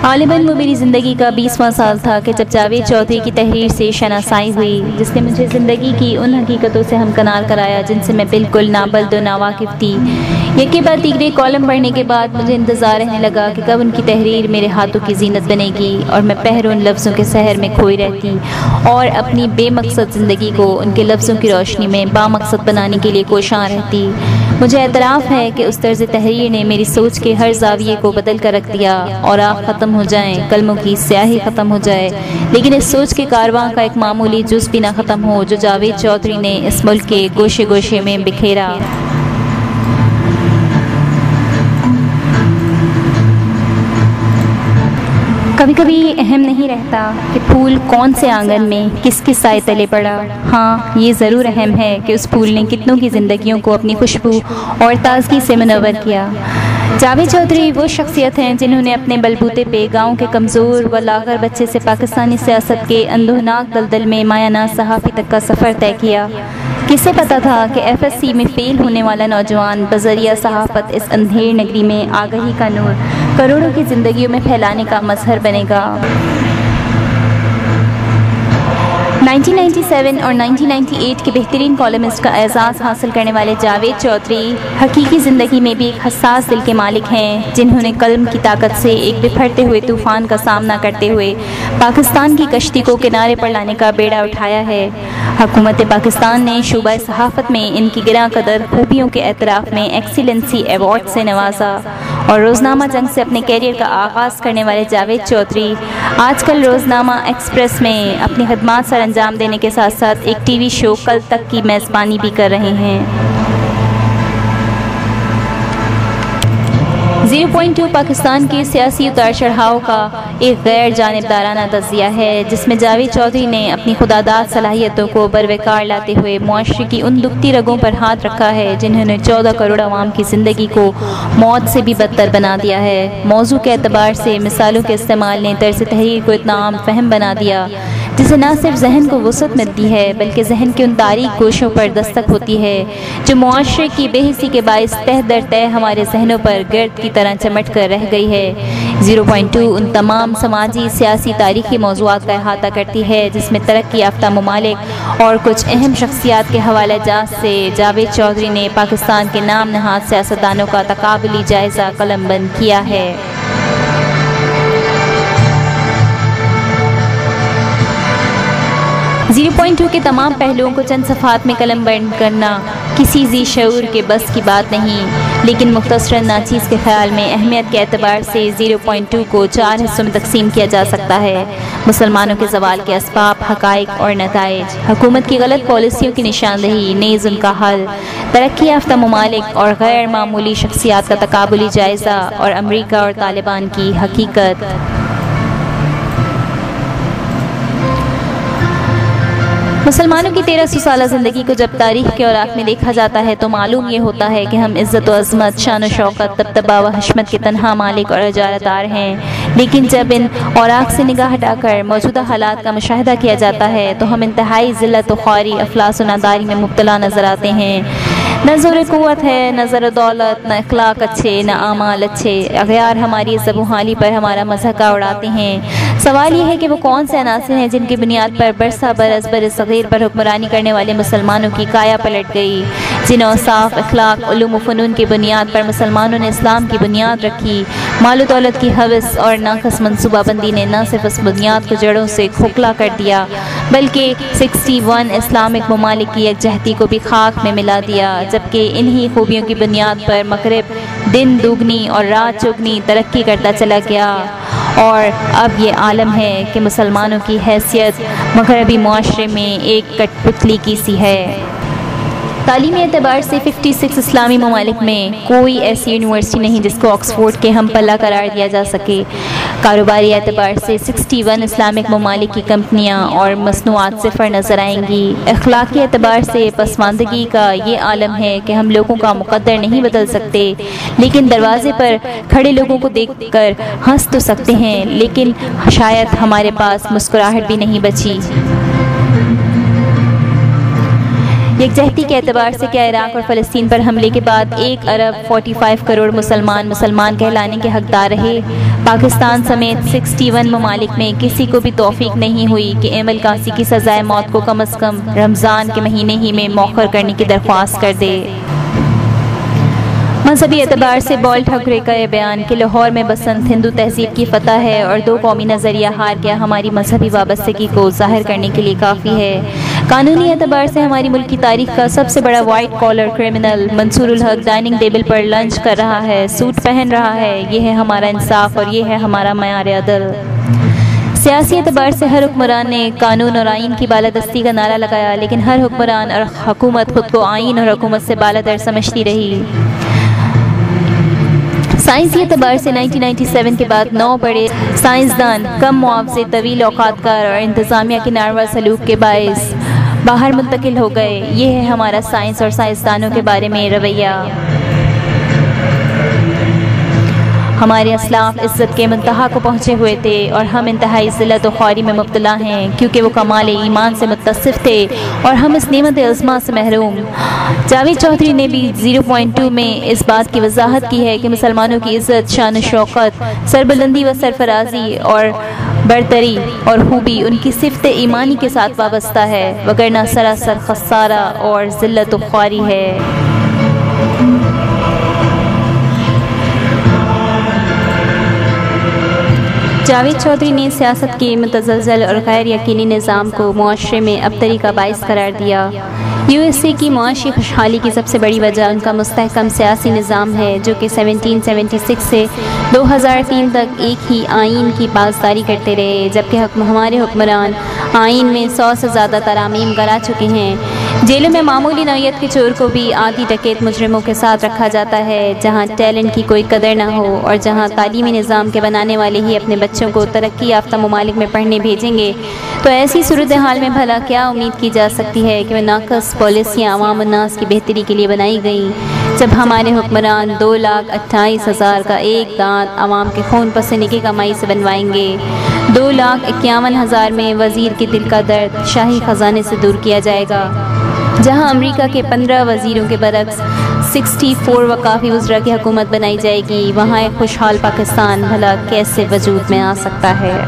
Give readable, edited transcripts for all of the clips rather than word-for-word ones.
غالباً وہ میری زندگی کا 20واں سال تھا کہ جب جاوید چودھری کی تحریر سے شناسائی ہوئی، جس نے مجھے زندگی کی ان حقیقتوں سے ہمکنار کرایا جن سے میں بالکل نابلد و ناواقف تھی۔ یکے بعد دیگرے کالم پڑھنے کے بعد مجھے انتظار رہنے لگا کہ کب ان کی تحریر میرے ہاتھوں کی زینت بنے گی اور میں پہر ان لفظوں کے سحر میں کھوئی رہتی اور اپنی بے مقصد زندگی کو ان کے لفظوں کی روشنی میں بامقصد بنانے کے لیے کوشاں رہتی۔ مجھے اعتراف ہے کہ اس طرز تحریر نے میری سوچ کے ہر زاویے کو بدل کر رکھ دیا۔ اوراق ختم ہو جائیں، کلموں کی سیاہی ختم ہو جائے، لیکن اس سوچ کے کارواں کا ایک معمولی جز بھی نہ ختم ہو جو جاوید چودھری نے اس ملک کے گوشے گوشے میں بکھیرا۔ کبھی کبھی اہم نہیں رہتا کہ پھول کون سے آنگن میں کس کس سائے تلے پڑا، ہاں یہ ضرور اہم ہے کہ اس پھول نے کتنوں کی زندگیوں کو اپنی خوشبو اور تازگی سے منور کیا۔ جاوید چودھری وہ شخصیت ہیں جنہوں نے اپنے بلبوتے پہ گاؤں کے کمزور و لاغر بچے سے پاکستانی سیاست کے اندوہناک دلدل میں مایہ ناز صحافی تک کا سفر طے کیا۔ کسے پتا تھا کہ ایف ایس سی میں فیل ہونے والا نوجوان بذریعہ صحافت اس اندھیر نگری میں آگہی کا نور کروڑوں کی زندگیوں میں پھیلانے کا مظہر بنے گا۔ 1997 اور 1998 کے بہترین کالمسٹ کا اعزاز حاصل کرنے والے جاوید چودھری حقیقی زندگی میں بھی ایک حساس دل کے مالک ہیں، جنہوں نے قلم کی طاقت سے ایک بپھرتے ہوئے طوفان کا سامنا کرتے ہوئے پاکستان کی کشتی کو کنارے پر لانے کا بیڑا اٹھایا ہے۔ حکومت پاکستان نے شعبہ صحافت میں ان کی گراں قدر خوبیوں کے اعتراف میں ایکسیلنسی ایوارڈ سے نوازا، اور روزنامہ جنگ سے اپنے کیریئر کا آغاز کرنے والے جاوید چودھری آج کل روزنامہ ایکسپریس میں اپنی خدمات سر انجام دینے کے ساتھ ساتھ ایک ٹی وی شو کل تک کی میزبانی بھی کر رہے ہیں۔ 0.2 پاکستان کے سیاسی اتار چڑھاؤ کا ایک غیر جانبدارانہ تجزیہ ہے جس میں جاوید چودھری نے اپنی خداداد صلاحیتوں کو بروقار لاتے ہوئے معاشرے کی ان دکھتی رگوں پر ہاتھ رکھا ہے جنہوں نے 14 کروڑ عوام کی زندگی کو موت سے بھی بدتر بنا دیا ہے۔ موضوع کے اعتبار سے مثالوں کے استعمال نے طرز تحریر کو اتنا عام فہم بنا دیا جسے نہ صرف ذہن کو وسعت ملتی ہے بلکہ ذہن کے ان تاریک گوشوں پر دستک ہوتی ہے جو معاشرے کی بے حسی کے باعث تہ در تہ ہمارے ذہنوں پر گرد کی طرح چمٹ کر رہ گئی ہے۔ 0.2 ان تمام سماجی، سیاسی، تاریخی موضوعات کا احاطہ کرتی ہے جس میں ترقی یافتہ ممالک اور کچھ اہم شخصیات کے حوالہ جات سے جاوید چودھری نے پاکستان کے نام نہاد سیاستدانوں کا تقابلی جائزہ قلم بند کیا ہے۔ 0.2 کے تمام پہلوؤں کو چند صفحات میں قلم بند کرنا کسی ذی شعور کے بس کی بات نہیں، لیکن مختصراً ناچیز کے خیال میں اہمیت کے اعتبار سے 0.2 کو 4 حصوں میں تقسیم کیا جا سکتا ہے: مسلمانوں کے زوال کے اسباب، حقائق اور نتائج، حکومت کی غلط پالیسیوں کی نشاندہی نیز ان کا حل، ترقی یافتہ ممالک اور غیر معمولی شخصیات کا تقابلی جائزہ، اور امریکہ اور طالبان کی حقیقت۔ مسلمانوں کی 1300 سالہ زندگی کو جب تاریخ کے اوراق میں دیکھا جاتا ہے تو معلوم یہ ہوتا ہے کہ ہم عزت و عظمت، شان و شوکت، دبدبہ و حشمت کے تنہا مالک اور اجارتدار ہیں، لیکن جب ان اوراق سے نگاہ ہٹا کر موجودہ حالات کا مشاہدہ کیا جاتا ہے تو ہم انتہائی ذلت و خواری، افلاس و ناداری میں مبتلا نظر آتے ہیں۔ نہ زور قوت ہے، نہ زر دولت، نہ اخلاق اچھے، نہ اعمال اچھے، اغیار ہماری عزت و حالی پر ہمارا مضحکہ اڑاتے ہیں۔ سوال یہ ہے کہ وہ کون سے عناصر ہیں جن کی بنیاد پر برسا برس برصغیر پر حکمرانی کرنے والے مسلمانوں کی کایا پلٹ گئی، جن اوصاف، اخلاق، علوم و فنون کی بنیاد پر مسلمانوں نے اسلام کی بنیاد رکھی۔ مال و دولت کی ہوس اور ناقص منصوبہ بندی نے نہ صرف اس بنیاد کو جڑوں سے کھوکھلا کر دیا بلکہ 61 اسلامک ممالک کی یکجہتی کو بھی خاک میں ملا دیا، جبکہ انہی خوبیوں کی بنیاد پر مغرب دن دگنی اور رات چگنی ترقی کرتا چلا گیا، اور اب یہ عالم ہے کہ مسلمانوں کی حیثیت مغربی معاشرے میں ایک کٹ پتلی کی سی ہے۔ تعلیمی اعتبار سے 56 اسلامی ممالک میں کوئی ایسی یونیورسٹی نہیں جس کو آکسفورڈ کے ہم پلہ قرار دیا جا سکے۔ کاروباری اعتبار سے 61 اسلامک ممالک کی کمپنیاں اور مصنوعات صفر نظر آئیں گی۔ اخلاقی اعتبار سے پسماندگی کا یہ عالم ہے کہ ہم لوگوں کا مقدر نہیں بدل سکتے، لیکن دروازے پر کھڑے لوگوں کو دیکھ کر ہنس تو سکتے ہیں، لیکن شاید ہمارے پاس مسکراہٹ بھی نہیں بچی۔ یکجہتی کے اعتبار سے کیا عراق اور فلسطین پر حملے کے بعد 1 ارب 45 کروڑ مسلمان کہلانے کے حقدار رہے؟ پاکستان سمیت 61 ممالک میں کسی کو بھی توفیق نہیں ہوئی کہ ایمل قاسی کی سزائے موت کو کم از کم رمضان کے مہینے ہی میں مؤخر کرنے کی درخواست کر دے۔ مذہبی اعتبار سے بال ٹھاکرے کا یہ بیان کہ لاہور میں بسنت ہندو تہذیب کی فتح ہے اور 2 قومی نظریہ ہار گیا ہماری مذہبی وابستگی کو ظاہر کرنے کے لیے کافی ہے۔ قانونی اعتبار سے ہماری ملک کی تاریخ کا سب سے بڑا وائٹ کالر کرمنل منصور الحق ڈائننگ ٹیبل پر لنچ کر رہا ہے، سوٹ پہن رہا ہے، یہ ہے ہمارا انصاف اور یہ ہے ہمارا معیار عدل۔ سیاسی اعتبار سے ہر حکمران نے قانون اور آئین کی بالادستی کا نعرہ لگایا، لیکن ہر حکمران اور حکومت خود کو آئین اور حکومت سے بالاتر سمجھتی رہی۔ سائنسی اعتبار سے 1997 کے بعد 9 بڑے سائنسدان کم معاوضے، طویل اوقات کار اور انتظامیہ کے ناروا سلوک کے باعث باہر منتقل ہو گئے۔ یہ ہے ہمارا سائنس اور سائنسدانوں کے بارے میں رویہ۔ ہمارے اسلاف عزت کے منتہا کو پہنچے ہوئے تھے اور ہم انتہائی ذلت و خواری میں مبتلا ہیں، کیونکہ وہ کمال ایمان سے متصف تھے اور ہم اس نعمت عظمیٰ سے محروم۔ جاوید چودھری نے بھی 0.2 میں اس بات کی وضاحت کی ہے کہ مسلمانوں کی عزت، شان و شوکت، سربلندی و سرفرازی اور برتری اور خوبی ان کی صفت ایمانی کے ساتھ وابستہ ہے، وگرنہ سراسر خسارہ اور ذلت و خواری ہے۔ جاوید چودھری نے سیاست کے متزلزل اور غیر یقینی نظام کو معاشرے میں ابتری کا باعث قرار دیا۔ USA کی معاشی خوشحالی کی سب سے بڑی وجہ ان کا مستحکم سیاسی نظام ہے، جو کہ 1776 سے 2003 تک ایک ہی آئین کی پاسداری کرتے رہے، جبکہ ہمارے حکمران آئین میں 100 سے زیادہ ترامیم کرا چکے ہیں۔ جیلوں میں معمولی نوعیت کے چور کو بھی آدھی ڈکیت مجرموں کے ساتھ رکھا جاتا ہے، جہاں ٹیلنٹ کی کوئی قدر نہ ہو اور جہاں تعلیمی نظام کے بنانے والے ہی اپنے بچوں کو ترقی یافتہ ممالک میں پڑھنے بھیجیں گے، تو ایسی صورتحال میں بھلا کیا امید کی جا سکتی ہے کہ وہ ناقص پالیسیاں عوام الناس کی بہتری کے لیے بنائی گئیں، جب ہمارے حکمران 2,28,000 کا ایک دانت عوام کے خون پسینے کی کمائی سے بنوائیں گے۔ 2,51,000 میں وزیر کے دل کا درد شاہی خزانے سے دور کیا جائے گا، جہاں امریکہ کے 15 وزیروں کے برعکس 64 وقافی وزراء کی حکومت بنائی جائے گی۔ وہاں ایک خوشحال پاکستان بھلا کیسے وجود میں آ سکتا ہے؟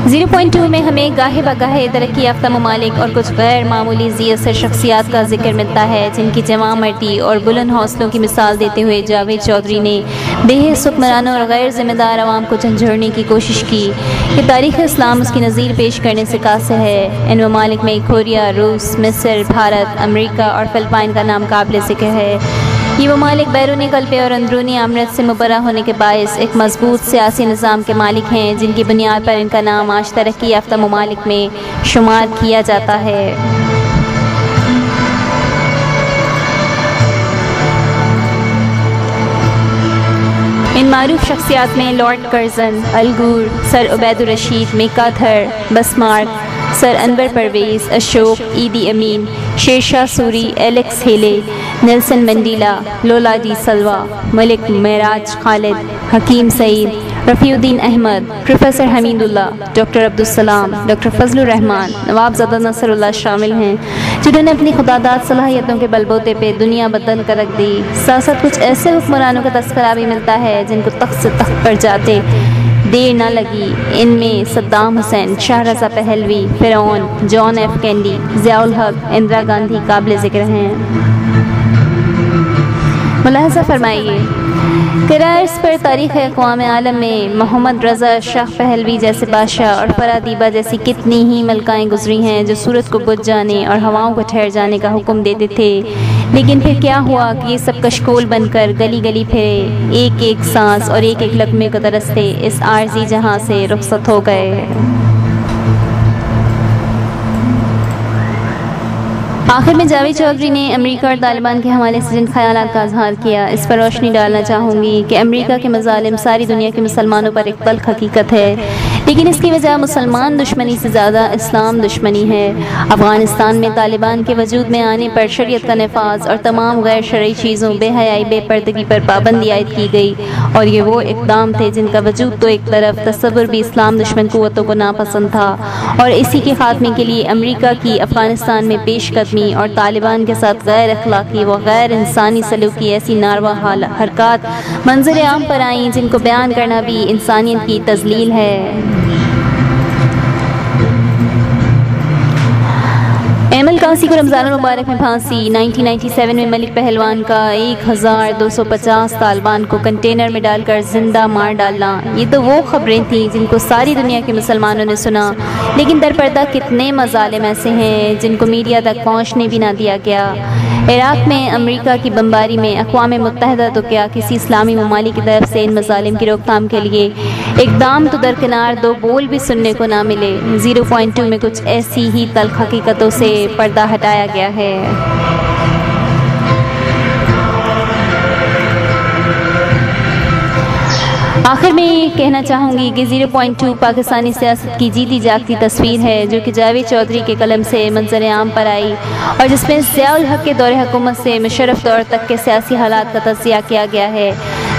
0.2 میں ہمیں گاہے بگاہے ترقی یافتہ ممالک اور کچھ غیر معمولی ذی اثر شخصیات کا ذکر ملتا ہے، جن کی جواں مرٹی اور بلند حوصلوں کی مثال دیتے ہوئے جاوید چودھری نے بے حس حکمرانوں اور غیر ذمہ دار عوام کو جھنجھوڑنے کی کوشش کی کہ تاریخ اسلام اس کی نظیر پیش کرنے سے قاصر ہے۔ ان ممالک میں کوریا، روس، مصر، بھارت، امریکہ اور فلپائن کا نام قابل ذکر ہے۔ یہ ممالک بیرونی غلبے اور اندرونی آمرت سے مبرہ ہونے کے باعث ایک مضبوط سیاسی نظام کے مالک ہیں، جن کی بنیاد پر ان کا نام آج ترقی یافتہ ممالک میں شمار کیا جاتا ہے۔ ان معروف شخصیات میں لارڈ کرزن، ال گور، سر عبید الرشید، میکارتھر، بسمارک، سر انور پرویز، اشوک، ایدی امین، Sher Shah Suri, Alex ہیلے، Nelson Mandela, لولا ڈی سلوا، ملک معراج خالد، حکیم سعید، رفیع الدین احمد، پروفیسر حمید اللہ، ڈاکٹر عبدالسلام، ڈاکٹر فضل الرحمان، نواب زادہ نصر اللہ شامل ہیں، جنہوں نے اپنی خداداد صلاحیتوں کے بلبوتے پہ دنیا بدل کر رکھ دی۔ ساتھ ساتھ کچھ ایسے حکمرانوں کا تذکرہ بھی ملتا ہے جن کو تخت سے تخت پر جاتے دیر نہ لگی۔ ان میں صدام حسین، شاہ رضا پہلوی، فرعون، جان ایف کینڈی، ضیاء الحق، اندرا گاندھی قابل ذکر ہیں۔ ملاحظہ فرمائیے کرۂ ارض پر تاریخ اقوام عالم میں محمد رضا شاہ پہلوی جیسے بادشاہ اور فرادیبہ جیسی کتنی ہی ملکائیں گزری ہیں جو سورج کو بجھ جانے اور ہواؤں کو ٹھہر جانے کا حکم دیتے تھے، لیکن پھر کیا ہوا کہ یہ سب کشکول بن کر گلی گلی پھرے، ایک ایک سانس اور ایک ایک لقمے کو ترستے اس عارضی جہاں سے رخصت ہو گئے۔ آخر میں جاوید چودھری نے امریکہ اور طالبان کے حوالے سے جن خیالات کا اظہار کیا، اس پر روشنی ڈالنا چاہوں گی کہ امریکہ کے مظالم ساری دنیا کے مسلمانوں پر ایک تلخ حقیقت ہے، لیکن اس کی وجہ مسلمان دشمنی سے زیادہ اسلام دشمنی ہے۔ افغانستان میں طالبان کے وجود میں آنے پر شریعت کا نفاذ اور تمام غیر شرعی چیزوں بے حیائی بے پردگی پر پابندی عائد کی گئی، اور یہ وہ اقدام تھے جن کا وجود تو ایک طرف تصور بھی اسلام دشمن قوتوں کو ناپسند تھا، اور اسی کے خاتمے کے لیے امریکہ کی افغانستان میں پیش قدمی اور طالبان کے ساتھ غیر اخلاقی و غیر انسانی سلوک کی ایسی ناروا حرکات منظر عام پر آئیں جن کو بیان کرنا بھی انسانیت کی تذلیل ہے۔ ایمل کاسی کو رمضان المبارک میں پھانسی۔ 1997 میں ملک پہلوان کا 1250 طالبان کو کنٹینر میں ڈال کر زندہ مار ڈالنا، یہ تو وہ خبریں تھیں جن کو ساری دنیا کے مسلمانوں نے سنا، لیکن در پردہ کتنے مظالم ایسے ہیں جن کو میڈیا تک پہنچنے بھی نہ دیا گیا۔ عراق میں امریکہ کی بمباری میں اقوام متحدہ تو کیا کسی اسلامی ممالک کی طرف سے ان مظالم کی روک تھام کے لیے اقدام تو درکنار دو بول بھی سننے کو نہ ملے۔ 0.2 میں کچھ ایسی ہی تلخ حقیقتوں سے پردہ ہٹایا گیا ہے۔ آخر میں یہ کہنا چاہوں گی کہ 0.2 پاکستانی سیاست کی جیتی جاگتی تصویر ہے جو کہ جاوید چودھری کے قلم سے منظر عام پر آئی، اور جس میں ضیاء الحق کے دور حکومت سے مشرف دور تک کے سیاسی حالات کا تجزیہ کیا گیا ہے۔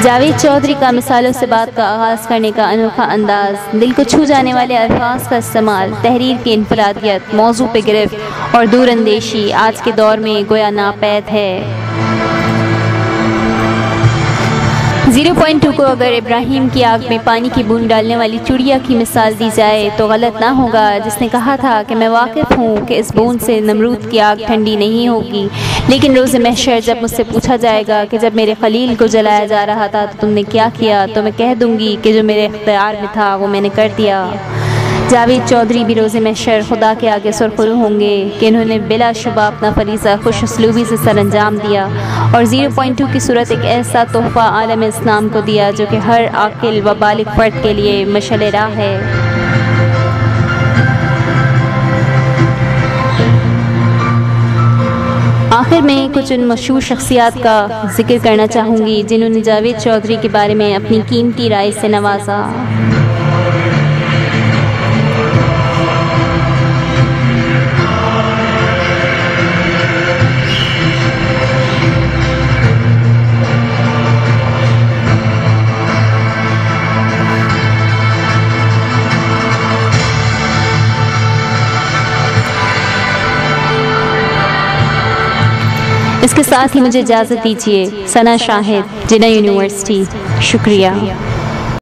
جاوید چودھری کا مثالوں سے بات کا آغاز کرنے کا انوکھا انداز، دل کو چھو جانے والے الفاظ کا استعمال، تحریر کی انفرادیت، موضوع پہ گرفت اور دور اندیشی آج کے دور میں گویا ناپید ہے۔ 0.2 کو اگر ابراہیم کی آگ میں پانی کی بوند ڈالنے والی چڑیا کی مثال دی جائے تو غلط نہ ہوگا، جس نے کہا تھا کہ میں واقف ہوں کہ اس بوند سے نمرود کی آگ ٹھنڈی نہیں ہوگی، لیکن روز محشر جب مجھ سے پوچھا جائے گا کہ جب میرے خلیل کو جلایا جا رہا تھا تو تم نے کیا کیا، تو میں کہہ دوں گی کہ جو میرے اختیار میں تھا وہ میں نے کر دیا۔ جاوید چودھری بھی روز محشر خدا کے آگے سرخرو ہوں گے کہ انہوں نے بلا شبہ اپنا فریضہ خوش اسلوبی سے سر انجام دیا، اور 0.2 کی صورت ایک ایسا تحفہ عالم اسلام کو دیا جو کہ ہر عاقل و بالغ فرد کے لیے مشعل راہ ہے۔ آخر میں کچھ ان مشہور شخصیات کا ذکر کرنا چاہوں گی جنہوں نے جاوید چودھری کے بارے میں اپنی قیمتی رائے سے نوازا۔ اس کے ساتھ ہی مجھے اجازت دیجیے۔ ثنا شاہد، جنہ یونیورسٹی، شکریہ۔